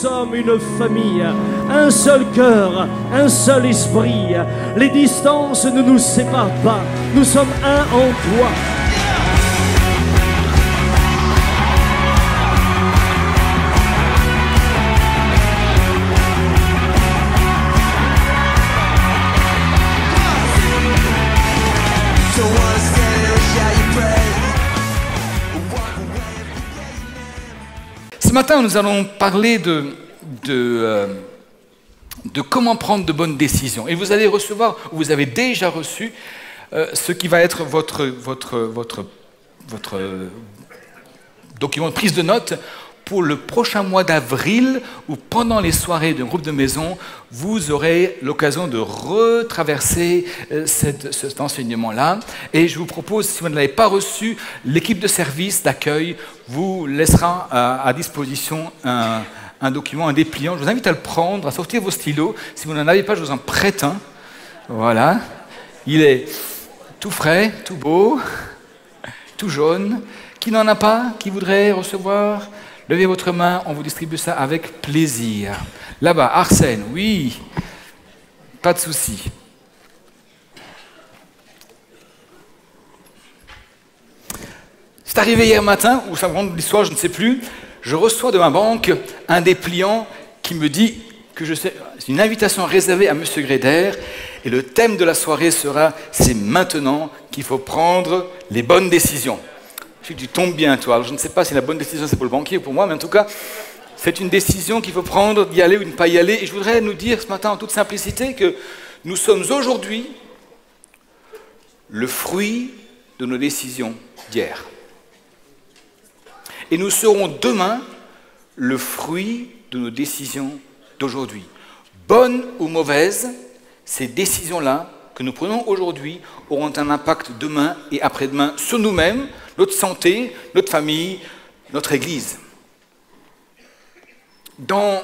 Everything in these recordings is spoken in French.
sommes une famille, un seul cœur, un seul esprit. Les distances ne nous séparent pas, nous sommes un en toi. Ce matin, nous allons parler de comment prendre de bonnes décisions. Et vous allez recevoir, ou vous avez déjà reçu, ce qui va être votre document de prise de notes pour le prochain mois d'avril, où pendant les soirées d'un groupe de maison, vous aurez l'occasion de retraverser cet enseignement-là. Et je vous propose, si vous ne l'avez pas reçu, l'équipe de service d'accueil vous laissera à disposition un document, un dépliant. Je vous invite à le prendre, à sortir vos stylos. Si vous n'en avez pas, je vous en prête un. Voilà. Il est tout frais, tout beau, tout jaune. Qui n'en a pas? Qui voudrait recevoir? Levez votre main, on vous distribue ça avec plaisir. Là-bas, Arsène, oui, pas de souci. C'est arrivé hier matin, ou ça me rend l'histoire, je ne sais plus, je reçois de ma banque un dépliant qui me dit que c'est une invitation réservée à M. Gréder, et le thème de la soirée sera « C'est maintenant qu'il faut prendre les bonnes décisions ». Tu tombes bien, toi. Alors, je ne sais pas si la bonne décision c'est pour le banquier ou pour moi, mais en tout cas, c'est une décision qu'il faut prendre, d'y aller ou de ne pas y aller. Et je voudrais nous dire ce matin en toute simplicité que nous sommes aujourd'hui le fruit de nos décisions d'hier. Et nous serons demain le fruit de nos décisions d'aujourd'hui. Bonnes ou mauvaises, ces décisions-là que nous prenons aujourd'hui auront un impact demain et après-demain sur nous-mêmes, notre santé, notre famille, notre Église. Dans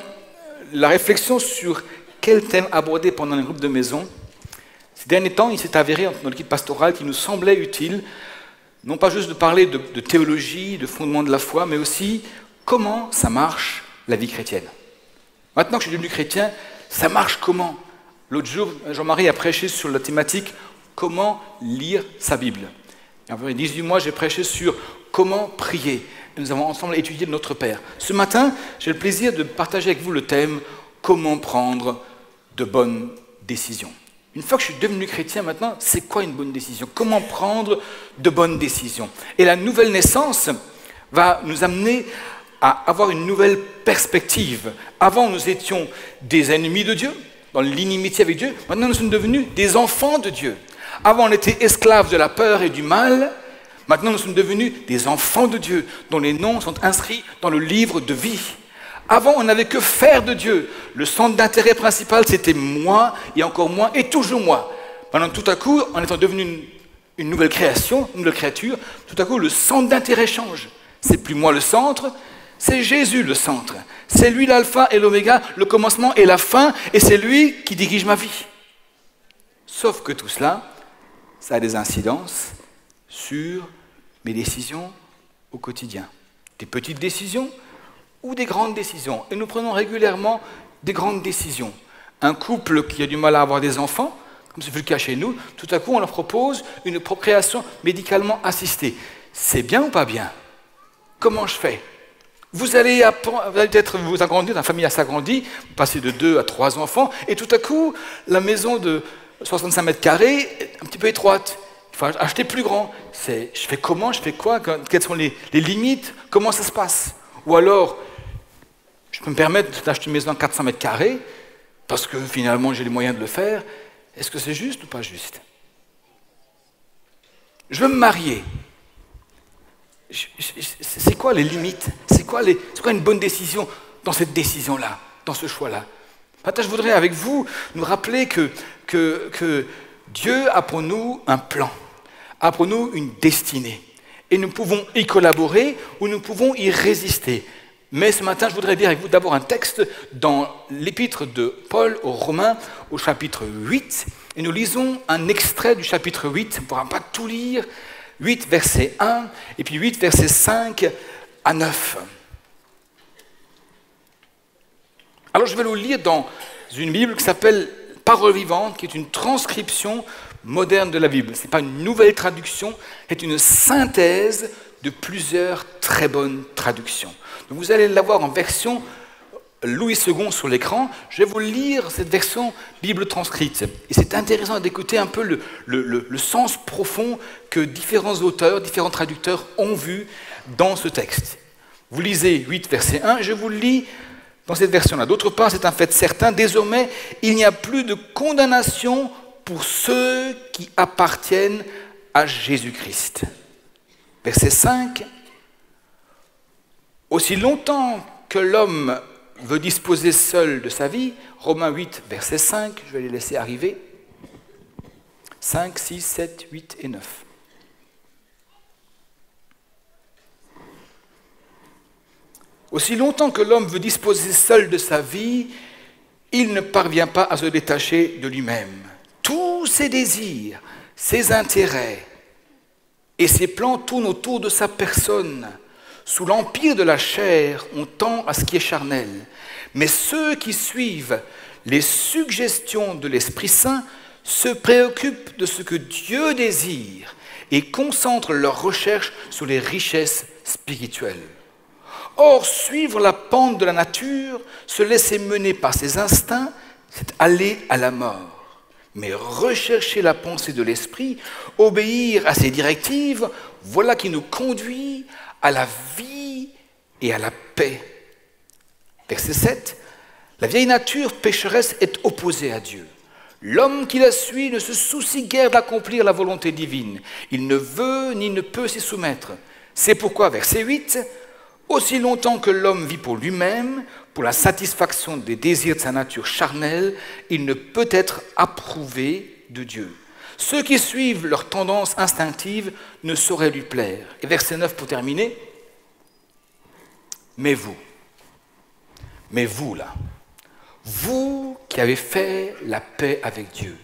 la réflexion sur quel thème aborder pendant les groupes de maison, ces derniers temps, il s'est avéré dans l'équipe pastorale qu'il nous semblait utile, non pas juste de parler de théologie, de fondement de la foi, mais aussi comment ça marche la vie chrétienne. Maintenant que je suis devenu chrétien, ça marche comment? L'autre jour, Jean-Marie a prêché sur la thématique « Comment lire sa Bible ». Il y a environ 18 mois, j'ai prêché sur comment prier. Et nous avons ensemble étudié notre Père. Ce matin, j'ai le plaisir de partager avec vous le thème « Comment prendre de bonnes décisions ». Une fois que je suis devenu chrétien, maintenant, c'est quoi une bonne décision? Comment prendre de bonnes décisions? Et la nouvelle naissance va nous amener à avoir une nouvelle perspective. Avant, nous étions des ennemis de Dieu, dans l'inimitié avec Dieu. Maintenant, nous sommes devenus des enfants de Dieu. Avant, on était esclaves de la peur et du mal. Maintenant, nous sommes devenus des enfants de Dieu, dont les noms sont inscrits dans le livre de vie. Avant, on n'avait que faire de Dieu. Le centre d'intérêt principal, c'était moi, et encore moi, et toujours moi. Maintenant, tout à coup, en étant devenu une nouvelle création, une nouvelle créature, tout à coup, le centre d'intérêt change. C'est plus moi le centre, c'est Jésus le centre. C'est lui l'alpha et l'oméga, le commencement et la fin, et c'est lui qui dirige ma vie. Sauf que tout cela, ça a des incidences sur mes décisions au quotidien. Des petites décisions ou des grandes décisions. Et nous prenons régulièrement des grandes décisions. Un couple qui a du mal à avoir des enfants, comme c'est le cas chez nous, tout à coup on leur propose une procréation médicalement assistée. C'est bien ou pas bien? Comment je fais? Vous allez peut-être vous agrandir, la famille s'agrandit, vous passez de 2 à 3 enfants, et tout à coup, la maison de 65 mètres carrés est un petit peu étroite. Il faut acheter plus grand. Je fais comment? Je fais quoi? Quelles sont les limites? Comment ça se passe? Ou alors, je peux me permettre d'acheter une maison de 400 mètres carrés, parce que finalement j'ai les moyens de le faire. Est-ce que c'est juste ou pas juste? Je veux me marier. C'est quoi les limites? C'est quoi une bonne décision dans cette décision-là, dans ce choix-là? Maintenant, je voudrais avec vous nous rappeler que Dieu a pour nous un plan, a pour nous une destinée. Et nous pouvons y collaborer ou nous pouvons y résister. Mais ce matin, je voudrais dire avec vous d'abord un texte dans l'épître de Paul aux Romains, au chapitre 8. Et nous lisons un extrait du chapitre 8, on ne pourra pas tout lire, 8, verset 1, et puis 8, verset 5 à 9. Alors je vais le lire dans une Bible qui s'appelle Parole vivante, qui est une transcription moderne de la Bible. Ce n'est pas une nouvelle traduction, c'est une synthèse de plusieurs très bonnes traductions. Donc vous allez l'avoir en version Louis II sur l'écran. Je vais vous lire cette version Bible transcrite. Et c'est intéressant d'écouter un peu le sens profond que différents auteurs, différents traducteurs ont vu dans ce texte. Vous lisez 8, verset 1, je vous le lis dans cette version-là. D'autre part, c'est un fait certain, désormais, il n'y a plus de condamnation pour ceux qui appartiennent à Jésus-Christ. Verset 5, aussi longtemps que l'homme veut disposer seul de sa vie, Romains 8, verset 5, je vais les laisser arriver, 5, 6, 7, 8 et 9. Aussi longtemps que l'homme veut disposer seul de sa vie, il ne parvient pas à se détacher de lui-même. Tous ses désirs, ses intérêts et ses plans tournent autour de sa personne. Sous l'empire de la chair, on tend à ce qui est charnel. Mais ceux qui suivent les suggestions de l'Esprit Saint se préoccupent de ce que Dieu désire et concentrent leurs recherches sur les richesses spirituelles. Or, suivre la pente de la nature, se laisser mener par ses instincts, c'est aller à la mort. Mais rechercher la pensée de l'esprit, obéir à ses directives, voilà qui nous conduit à la vie et à la paix. Verset 7. La vieille nature pécheresse est opposée à Dieu. L'homme qui la suit ne se soucie guère d'accomplir la volonté divine. Il ne veut ni ne peut s'y soumettre. C'est pourquoi, verset 8, aussi longtemps que l'homme vit pour lui-même, pour la satisfaction des désirs de sa nature charnelle, il ne peut être approuvé de Dieu. Ceux qui suivent leur tendance instinctive ne sauraient lui plaire. Et verset 9 pour terminer. Mais vous là, vous qui avez fait la paix avec Dieu,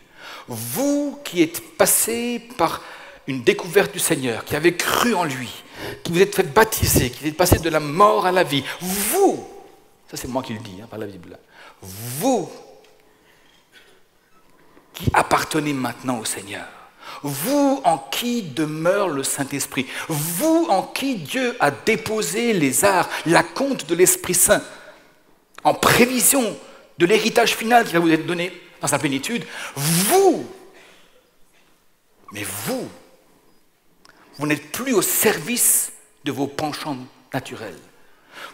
vous qui êtes passés par une découverte du Seigneur, qui avez cru en lui, qui vous êtes fait baptiser, qui êtes passé de la mort à la vie, vous, ça c'est moi qui le dis par la Bible, vous qui appartenez maintenant au Seigneur, vous en qui demeure le Saint-Esprit, vous en qui Dieu a déposé les arts, la compte de l'Esprit Saint, en prévision de l'héritage final qui va vous être donné dans sa plénitude, mais vous n'êtes plus au service de vos penchants naturels.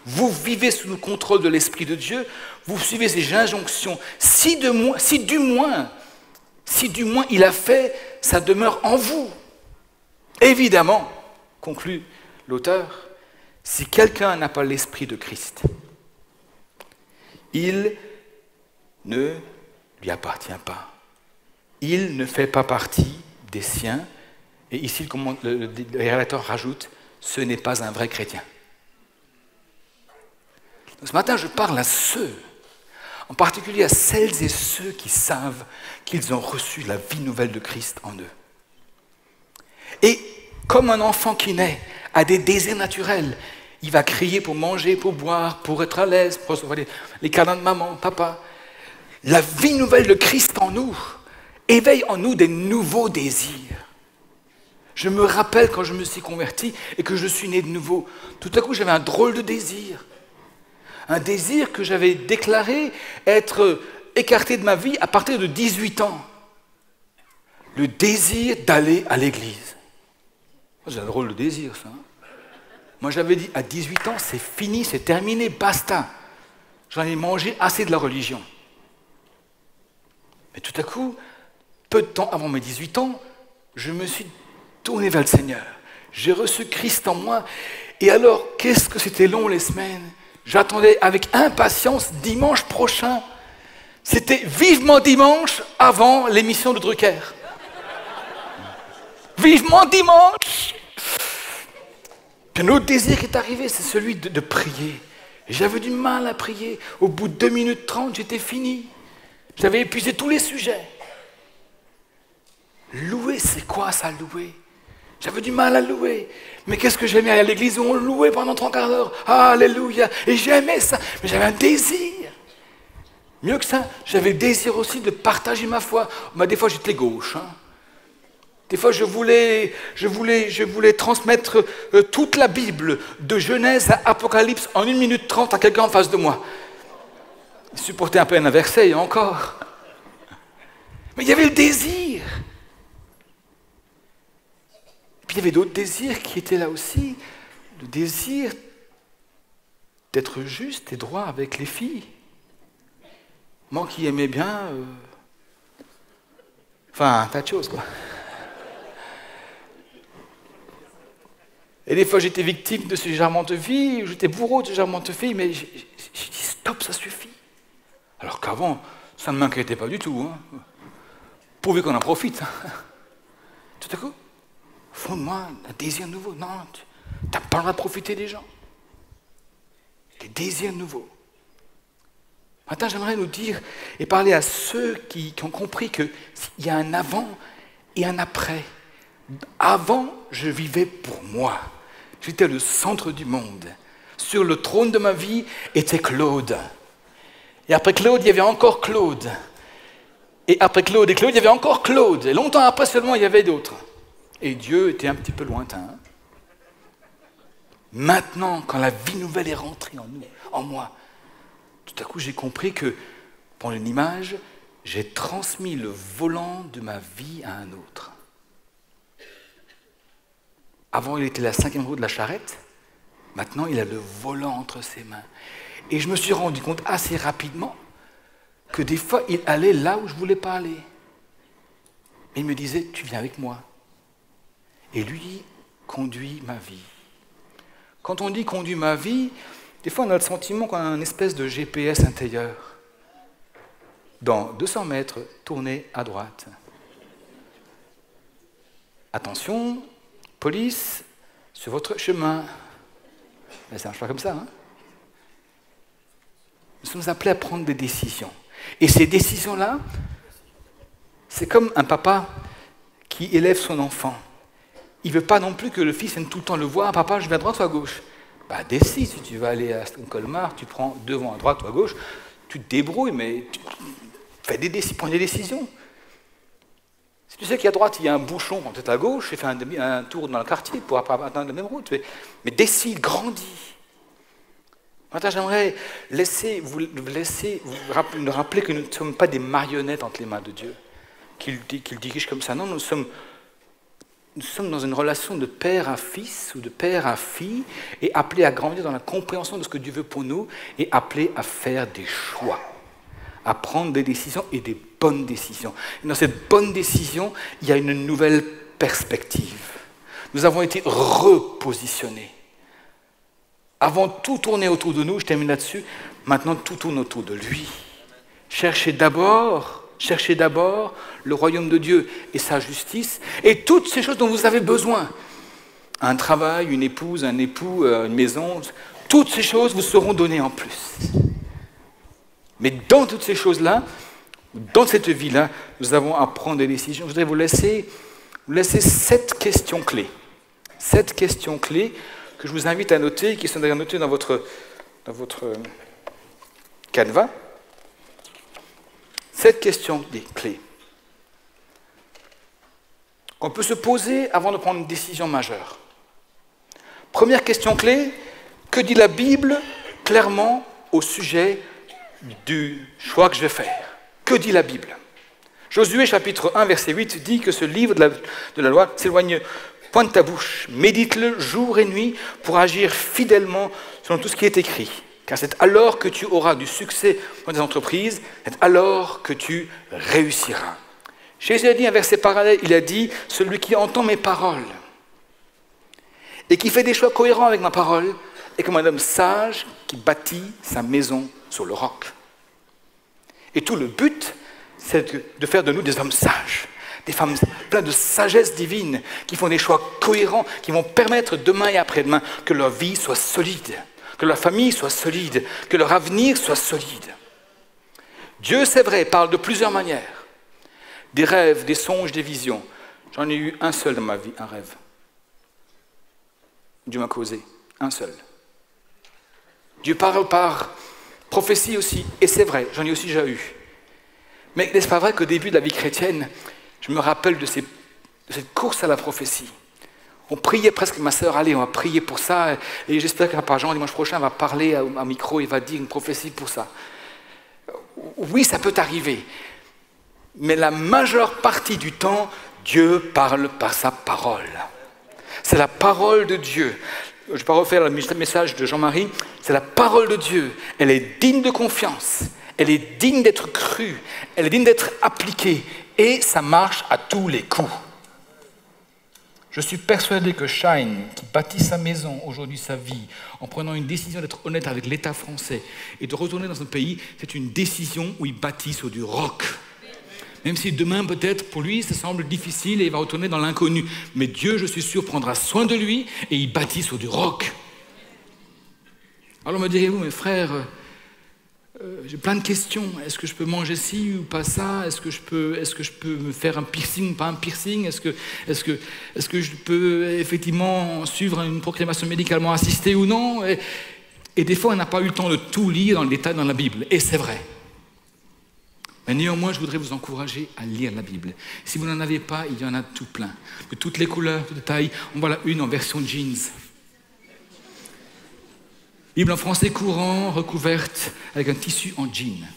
Vous vivez sous le contrôle de l'Esprit de Dieu, vous suivez ses injonctions. Si du moins il a fait sa demeure en vous. Évidemment, conclut l'auteur, si quelqu'un n'a pas l'Esprit de Christ, il ne lui appartient pas. Il ne fait pas partie des siens. Et ici, le rédacteur rajoute, ce n'est pas un vrai chrétien. Donc, ce matin, je parle à ceux, en particulier à celles et ceux qui savent qu'ils ont reçu la vie nouvelle de Christ en eux. Et comme un enfant qui naît a des désirs naturels, il va crier pour manger, pour boire, pour être à l'aise, pour recevoir les câlins de maman, papa. La vie nouvelle de Christ en nous éveille en nous des nouveaux désirs. Je me rappelle quand je me suis converti et que je suis né de nouveau. Tout à coup, j'avais un drôle de désir. Un désir que j'avais déclaré être écarté de ma vie à partir de 18 ans. Le désir d'aller à l'église. C'est un drôle de désir, ça. Moi, j'avais dit, à 18 ans, c'est fini, c'est terminé, basta. J'en ai mangé assez de la religion. Mais tout à coup, peu de temps avant mes 18 ans, je me suis tourné vers le Seigneur. J'ai reçu Christ en moi. Et alors, qu'est-ce que c'était long les semaines. J'attendais avec impatience dimanche prochain. C'était vivement dimanche avant l'émission de Drucker. Vivement dimanche. Puis un autre désir qui est arrivé, c'est celui de prier. J'avais du mal à prier. Au bout de 2 minutes 30, j'étais fini. J'avais épuisé tous les sujets. Louer, c'est quoi ça, louer? J'avais du mal à louer. Mais qu'est-ce que j'aimais aller à l'église où on louait pendant 3 quarts d'heure. Alléluia. Et j'aimais ça. Mais j'avais un désir. Mieux que ça, j'avais le désir aussi de partager ma foi. Mais des fois, j'étais gauche. Hein. Des fois, je voulais transmettre toute la Bible, de Genèse à Apocalypse, en 1 minute 30 à quelqu'un en face de moi. Il supportait un peu un verset, et encore. Mais il y avait le désir. Puis il y avait d'autres désirs qui étaient là aussi. Le désir d'être juste et droit avec les filles. Moi qui aimais bien... Enfin, un tas de choses, quoi. Et des fois, j'étais victime de ces charmantes filles, j'étais bourreau de ces charmantes filles, mais j'ai dit, stop, ça suffit. Alors qu'avant, ça ne m'inquiétait pas du tout. Hein. Pourvu qu'on en profite. Hein. Tout à coup, au fond de moi, un désir nouveau. Non, tu n'as pas le droit de profiter des gens. Des désirs nouveaux. Maintenant, j'aimerais nous dire et parler à ceux qui ont compris qu'il y a un avant et un après. Avant, je vivais pour moi. J'étais le centre du monde. Sur le trône de ma vie était Claude. Et après Claude, il y avait encore Claude. Et après Claude et Claude, il y avait encore Claude. Et longtemps après seulement, il y avait d'autres. Et Dieu était un petit peu lointain. Maintenant, quand la vie nouvelle est rentrée en nous, en moi, tout à coup, j'ai compris que, pour une image, j'ai transmis le volant de ma vie à un autre. Avant, il était la 5e roue de la charrette. Maintenant, il a le volant entre ses mains. Et je me suis rendu compte assez rapidement que des fois, il allait là où je ne voulais pas aller. Et il me disait, tu viens avec moi. Et lui conduit ma vie. Quand on dit conduit ma vie, des fois, on a le sentiment qu'on a une espèce de GPS intérieur. Dans 200 mètres, tournez à droite. Attention, police, sur votre chemin. Mais ça ne marche pas comme ça. Hein? Nous sommes appelés à prendre des décisions. Et ces décisions-là, c'est comme un papa qui élève son enfant. Il ne veut pas non plus que le fils vienne tout le temps le voir. Papa, je vais à droite ou à gauche? Bah, décide. Si tu vas aller à Colmar, tu prends devant à droite ou à gauche. Tu te débrouilles, mais prends des décisions. Si tu sais qu'à droite, il y a un bouchon, peut-être à gauche, et fais un tour dans le quartier pour atteindre la même route. Mais décide, grandis. Maintenant, j'aimerais nous rappeler que nous ne sommes pas des marionnettes entre les mains de Dieu, qu'il dirige comme ça. Non, nous sommes dans une relation de père à fils ou de père à fille, et appelés à grandir dans la compréhension de ce que Dieu veut pour nous, et appelés à faire des choix, à prendre des décisions et des bonnes décisions. Et dans cette bonne décision, il y a une nouvelle perspective. Nous avons été repositionnés. Avant, tout tournait autour de nous, je termine là-dessus. Maintenant, tout tourne autour de lui. Cherchez d'abord le royaume de Dieu et sa justice, et toutes ces choses dont vous avez besoin. Un travail, une épouse, un époux, une maison, toutes ces choses vous seront données en plus. Mais dans toutes ces choses-là, dans cette vie-là, nous avons à prendre des décisions. Je voudrais vous laisser 7 questions clés. 7 questions clés que je vous invite à noter, qui sont d'ailleurs notées dans votre canevas. 7 questions clés qu'on peut se poser avant de prendre une décision majeure. Première question clé, que dit la Bible clairement au sujet du choix que je vais faire? Que dit la Bible? Josué chapitre 1 verset 8 dit que ce livre de la loi s'éloigne point de ta bouche, médite-le jour et nuit pour agir fidèlement selon tout ce qui est écrit. Car c'est alors que tu auras du succès dans tes entreprises, c'est alors que tu réussiras. Jésus a dit un verset parallèle, il a dit « Celui qui entend mes paroles et qui fait des choix cohérents avec ma parole est comme un homme sage qui bâtit sa maison sur le roc. » Et tout le but, c'est de faire de nous des hommes sages, des femmes pleines de sagesse divine, qui font des choix cohérents, qui vont permettre demain et après-demain que leur vie soit solide, que leur famille soit solide, que leur avenir soit solide. Dieu, c'est vrai, parle de plusieurs manières. Des rêves, des songes, des visions. J'en ai eu un seul dans ma vie, un rêve. Dieu m'a causé, un seul. Dieu parle par Prophétie aussi, et c'est vrai, j'en ai aussi déjà eu. Mais n'est-ce pas vrai qu'au début de la vie chrétienne, je me rappelle de cette course à la prophétie. On priait presque, ma sœur, allez, on va prier pour ça, et j'espère que Papa Jean, dimanche prochain, va parler à un micro, il va dire une prophétie pour ça. Oui, ça peut arriver, mais la majeure partie du temps, Dieu parle par sa parole. C'est la parole de Dieu. Je ne vais pas refaire le message de Jean-Marie, c'est la parole de Dieu. Elle est digne de confiance, elle est digne d'être crue, elle est digne d'être appliquée, et ça marche à tous les coups. Je suis persuadé que Shine, qui bâtit sa maison, aujourd'hui sa vie, en prenant une décision d'être honnête avec l'État français et de retourner dans un pays, c'est une décision où il bâtit sur du roc. Même si demain, peut-être, pour lui, ça semble difficile et il va retourner dans l'inconnu. Mais Dieu, je suis sûr, prendra soin de lui et il bâtit sur du roc. Alors me direz-vous, mes frères, j'ai plein de questions. Est-ce que je peux manger ci ou pas ça? Est-ce que je peux me faire un piercing ou pas un piercing? Est-ce que je peux effectivement suivre une proclamation médicalement assistée ou non? Et des fois, on n'a pas eu le temps de tout lire dans le détail dans la Bible. Et c'est vrai. Mais néanmoins, je voudrais vous encourager à lire la Bible. Si vous n'en avez pas, il y en a tout plein. De toutes les couleurs, de toutes les tailles. En voilà une en version jeans. Bible en français courant, recouverte avec un tissu en jean.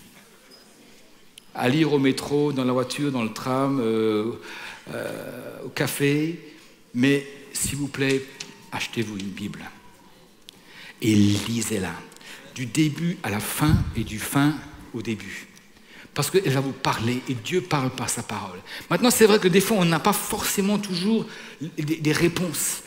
À lire au métro, dans la voiture, dans le tram, au café. Mais s'il vous plaît, achetez-vous une Bible. Et lisez-la. Du début à la fin et du fin au début. Parce qu'elle va vous parler et Dieu parle par sa parole. Maintenant, c'est vrai que des fois, on n'a pas forcément toujours des réponses.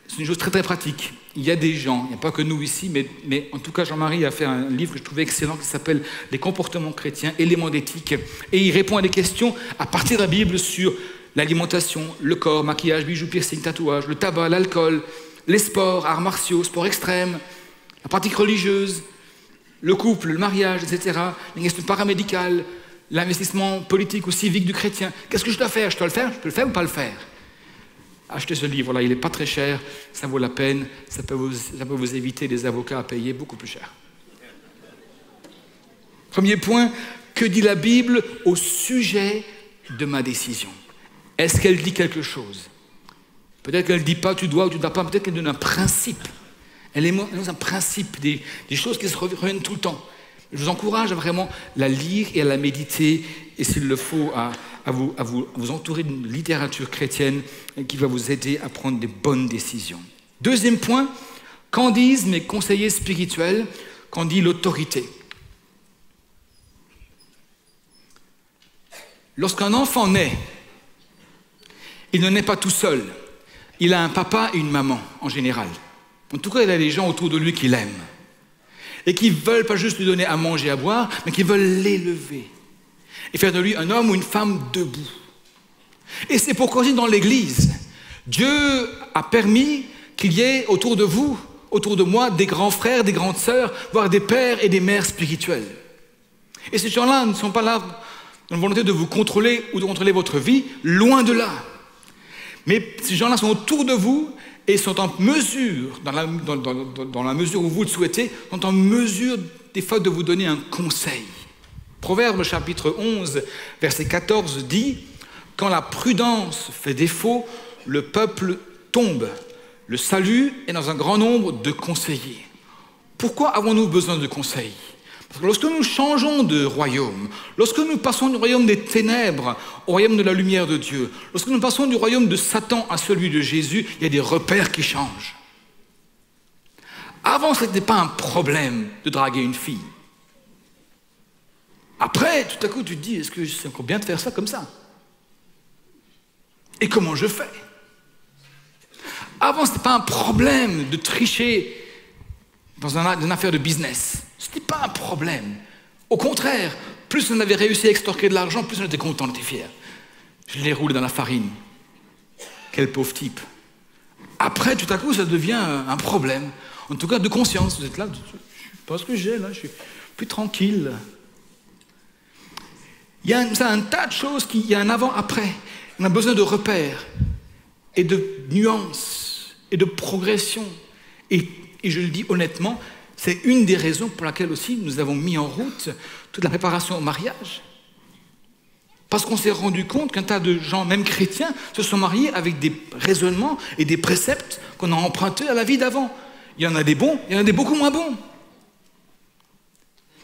C'est une chose très très pratique. Il y a des gens, il n'y a pas que nous ici, mais en tout cas Jean-Marie a fait un livre que je trouvais excellent qui s'appelle « Les comportements chrétiens, éléments d'éthique ». Et il répond à des questions à partir de la Bible sur l'alimentation, le corps, maquillage, bijoux, piercing, tatouage, le tabac, l'alcool, les sports, arts martiaux, sports extrêmes, la pratique religieuse, le couple, le mariage, etc., les questions paramédicales, l'investissement politique ou civique du chrétien. Qu'est-ce que je dois faire? Je dois le faire? Je peux le faire ou pas le faire? Achetez ce livre-là, il n'est pas très cher, ça vaut la peine, ça peut vous éviter des avocats à payer beaucoup plus cher. Premier point, que dit la Bible au sujet de ma décision? Est-ce qu'elle dit quelque chose? Peut-être qu'elle ne dit pas tu dois ou tu ne dois pas, peut-être qu'elle donne un principe. Elle est un principe, des choses qui se reviennent tout le temps. Je vous encourage à vraiment la lire et à la méditer, et s'il le faut, à vous entourer d'une littérature chrétienne qui va vous aider à prendre des bonnes décisions. Deuxième point, qu'en disent mes conseillers spirituels, qu'en dit l'autorité? Lorsqu'un enfant naît, il ne naît pas tout seul. Il a un papa et une maman, en général. En tout cas, il a des gens autour de lui qui l'aiment. Et qui ne veulent pas juste lui donner à manger et à boire, mais qui veulent l'élever. Et faire de lui un homme ou une femme debout. Et c'est pourquoi aussi dans l'Église, Dieu a permis qu'il y ait autour de vous, autour de moi, des grands frères, des grandes sœurs, voire des pères et des mères spirituels. Et ces gens-là ne sont pas là dans la volonté de vous contrôler ou de contrôler votre vie, loin de là. Mais ces gens-là sont autour de vous et sont en mesure, dans la mesure où vous le souhaitez, sont en mesure des fois de vous donner un conseil. Proverbe chapitre 11, verset 14 dit « Quand la prudence fait défaut, le peuple tombe. Le salut est dans un grand nombre de conseillers. » Pourquoi avons-nous besoin de conseils? Parce que lorsque nous changeons de royaume, lorsque nous passons du royaume des ténèbres au royaume de la lumière de Dieu, lorsque nous passons du royaume de Satan à celui de Jésus, il y a des repères qui changent. Avant, ce n'était pas un problème de draguer une fille. Après, tout à coup, tu te dis, est-ce que c'est encore bien de faire ça comme ça? Et comment je fais? Avant, ce n'était pas un problème de tricher dans une affaire de business. Ce n'était pas un problème. Au contraire, plus on avait réussi à extorquer de l'argent, plus on était content, on était fiers. Je l'ai roulé dans la farine. Quel pauvre type. Après, tout à coup, ça devient un problème. En tout cas, de conscience. Vous êtes là, je ne sais pas ce que j'ai là, je suis plus tranquille. Il y a un tas de choses, il y a un avant-après. On a besoin de repères et de nuances et de progression. Et je le dis honnêtement, C'est une des raisons pour laquelle aussi nous avons mis en route toute la préparation au mariage. Parce qu'on s'est rendu compte qu'un tas de gens, même chrétiens, se sont mariés avec des raisonnements et des préceptes qu'on a empruntés à la vie d'avant. Il y en a des bons, il y en a des beaucoup moins bons.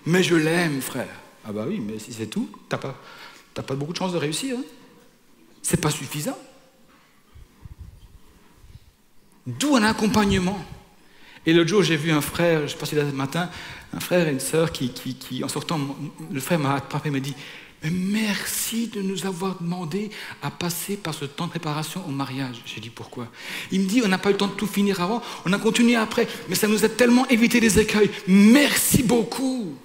Mais je l'aime, frère. Ah bah oui, mais si c'est tout, t'as pas beaucoup de chances de réussir. Hein. C'est pas suffisant. D'où un accompagnement. Et l'autre jour, j'ai vu un frère, je ne sais pas si c'était ce matin, un frère et une sœur qui, en sortant, le frère m'a attrapé et m'a dit « Mais merci de nous avoir demandé à passer par ce temps de préparation au mariage. » J'ai dit « Pourquoi ?» Il me dit « On n'a pas eu le temps de tout finir avant, on a continué après, mais ça nous a tellement évité des écueils. Merci beaucoup !»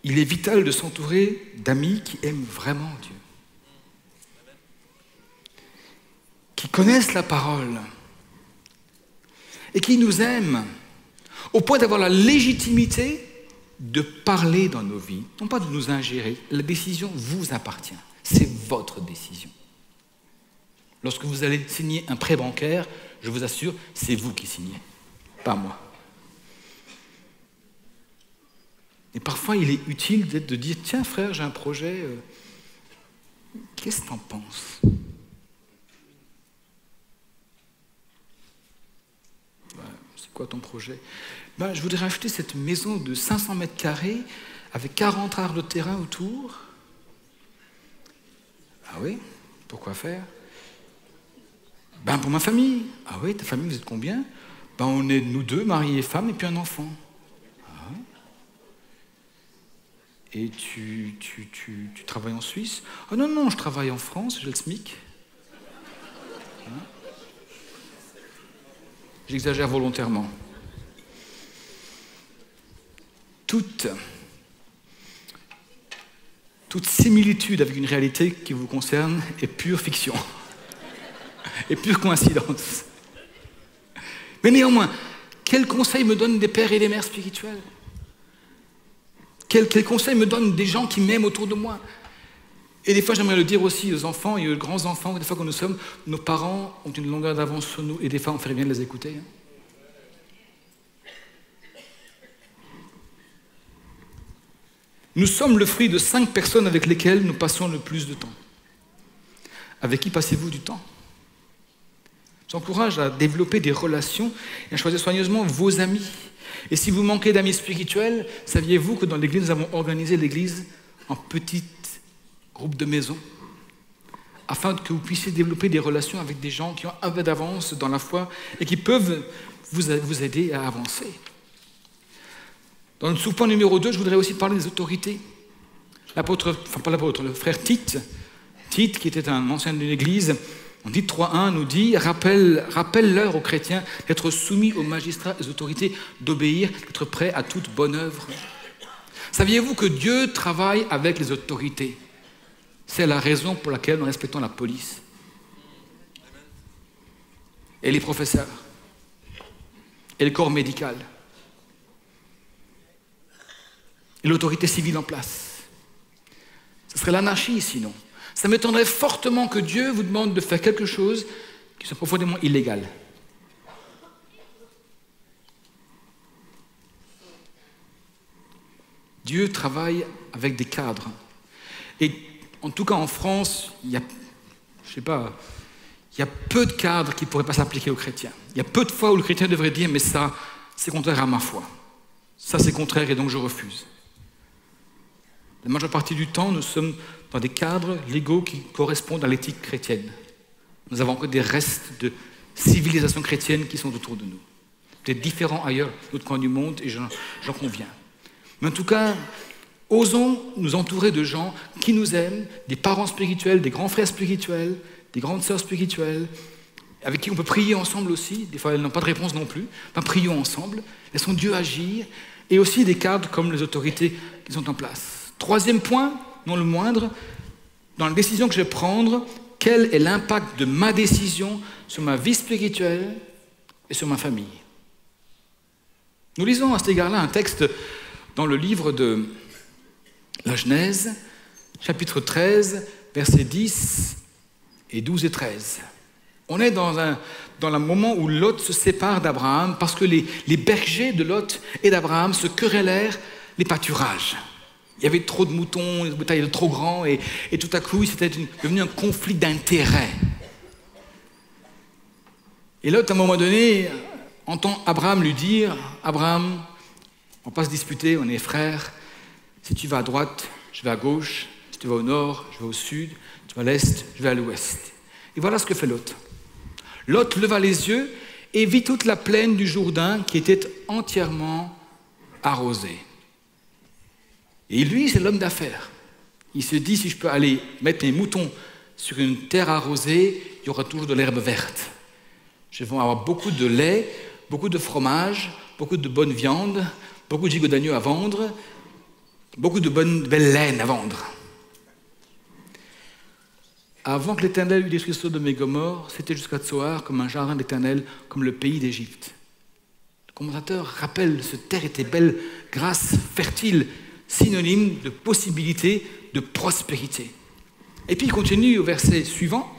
Il est vital de s'entourer d'amis qui aiment vraiment Dieu, qui connaissent la parole et qui nous aiment au point d'avoir la légitimité de parler dans nos vies, non pas de nous ingérer. La décision vous appartient, c'est votre décision. Lorsque vous allez signer un prêt bancaire, je vous assure, c'est vous qui signez, pas moi. Et parfois, il est utile de dire « Tiens, frère, j'ai un projet, qu'est-ce que tu en penses ?» C'est quoi ton projet ? Je voudrais acheter cette maison de 500 mètres carrés avec 40 arts de terrain autour. Ah oui ? Pourquoi faire ? Pour ma famille. Ah oui, ta famille, vous êtes combien ? On est nous deux, mari et femme, et puis un enfant. Et tu travailles en Suisse ? Ah non, je travaille en France, j'ai le SMIC. Hein ? J'exagère volontairement. Toute similitude avec une réalité qui vous concerne est pure fiction. Et pure coïncidence. Mais néanmoins, quel conseil me donnent des pères et des mères spirituels ? Quel conseil me donnent des gens qui m'aiment autour de moi ? Et des fois, j'aimerais le dire aussi aux enfants et aux grands-enfants, des fois que nous sommes, nos parents ont une longueur d'avance sur nous, et des fois, on ferait bien de les écouter. Nous sommes le fruit de 5 personnes avec lesquelles nous passons le plus de temps. Avec qui passez-vous du temps ? Je vous encourage à développer des relations et à choisir soigneusement vos amis. Et si vous manquez d'amis spirituels, saviez-vous que dans l'église, nous avons organisé l'église en petits groupes de maison, afin que vous puissiez développer des relations avec des gens qui ont un peu d'avance dans la foi et qui peuvent vous aider à avancer. Dans le sous-point numéro 2, je voudrais aussi parler des autorités. Le frère Tite, qui était un ancien d'une église, en Tite 3.1 nous dit « Rappelle-leur aux chrétiens d'être soumis aux magistrats et aux autorités, d'obéir, d'être prêts à toute bonne œuvre. » Saviez-vous que Dieu travaille avec les autorités ? C'est la raison pour laquelle nous respectons la police et les professeurs et le corps médical et l'autorité civile en place. Ce serait l'anarchie sinon. Ça m'étonnerait fortement que Dieu vous demande de faire quelque chose qui soit profondément illégal. Dieu travaille avec des cadres. Et en tout cas en France, il y a peu de cadres qui ne pourraient pas s'appliquer aux chrétiens. Il y a peu de fois où le chrétien devrait dire « mais ça, c'est contraire à ma foi. Ça, c'est contraire et donc je refuse. » La majeure partie du temps, nous sommes dans des cadres légaux qui correspondent à l'éthique chrétienne. Nous avons encore des restes de civilisation chrétienne qui sont autour de nous. Peut-être différents ailleurs, d'autres coins du monde, et j'en conviens. Mais en tout cas, osons nous entourer de gens qui nous aiment, des parents spirituels, des grands frères spirituels, des grandes sœurs spirituelles, avec qui on peut prier ensemble aussi. Des fois, elles n'ont pas de réponse non plus. Prions ensemble, laissons Dieu agir, et aussi des cadres comme les autorités qui sont en place. 3e point, non le moindre, dans la décision que je vais prendre, quel est l'impact de ma décision sur ma vie spirituelle et sur ma famille ? Nous lisons à cet égard-là un texte dans le livre de la Genèse, chapitre 13, versets 10 et 12 et 13. On est dans le moment où Lot se sépare d'Abraham parce que les bergers de Lot et d'Abraham se querellèrent les pâturages. Il y avait trop de moutons, les bétails étaient trop grands et tout à coup, c'était devenu un conflit d'intérêts. Et Lot, à un moment donné, entend Abraham lui dire « Abraham, on va pas se disputer, on est frères. Si tu vas à droite, je vais à gauche. Si tu vas au nord, je vais au sud. Tu vas à l'est, je vais à l'ouest. » Et voilà ce que fait Lot. Lot leva les yeux et vit toute la plaine du Jourdain qui était entièrement arrosée. Et lui, c'est l'homme d'affaires. Il se dit, si je peux aller mettre mes moutons sur une terre arrosée, il y aura toujours de l'herbe verte. Je vais avoir beaucoup de lait, beaucoup de fromage, beaucoup de bonne viande, beaucoup de gigots d'agneau à vendre, beaucoup de belle laine à vendre. Avant que l'Éternel eût détruit Sodome et Gomorrhe, c'était jusqu'à Tsoar comme un jardin d'Éternel, comme le pays d'Égypte. Le commentateur rappelle que cette terre était belle, grasse, fertile, synonyme de possibilité, de prospérité. Et puis il continue au verset suivant.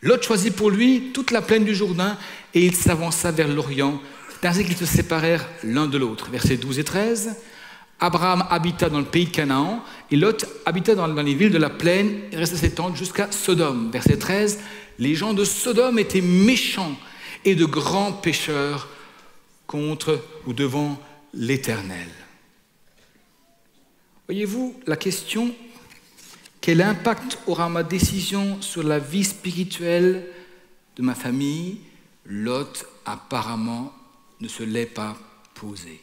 Lot choisit pour lui toute la plaine du Jourdain et il s'avança vers l'Orient. C'est ainsi qu'ils se séparèrent l'un de l'autre. Versets 12 et 13. Abraham habita dans le pays de Canaan et Lot habita dans les villes de la plaine et restait s'étendre jusqu'à Sodome. Verset 13. Les gens de Sodome étaient méchants et de grands pécheurs contre ou devant l'Éternel. Voyez-vous, la question, quel impact aura ma décision sur la vie spirituelle de ma famille? Lot apparemment ne se l'est pas posée.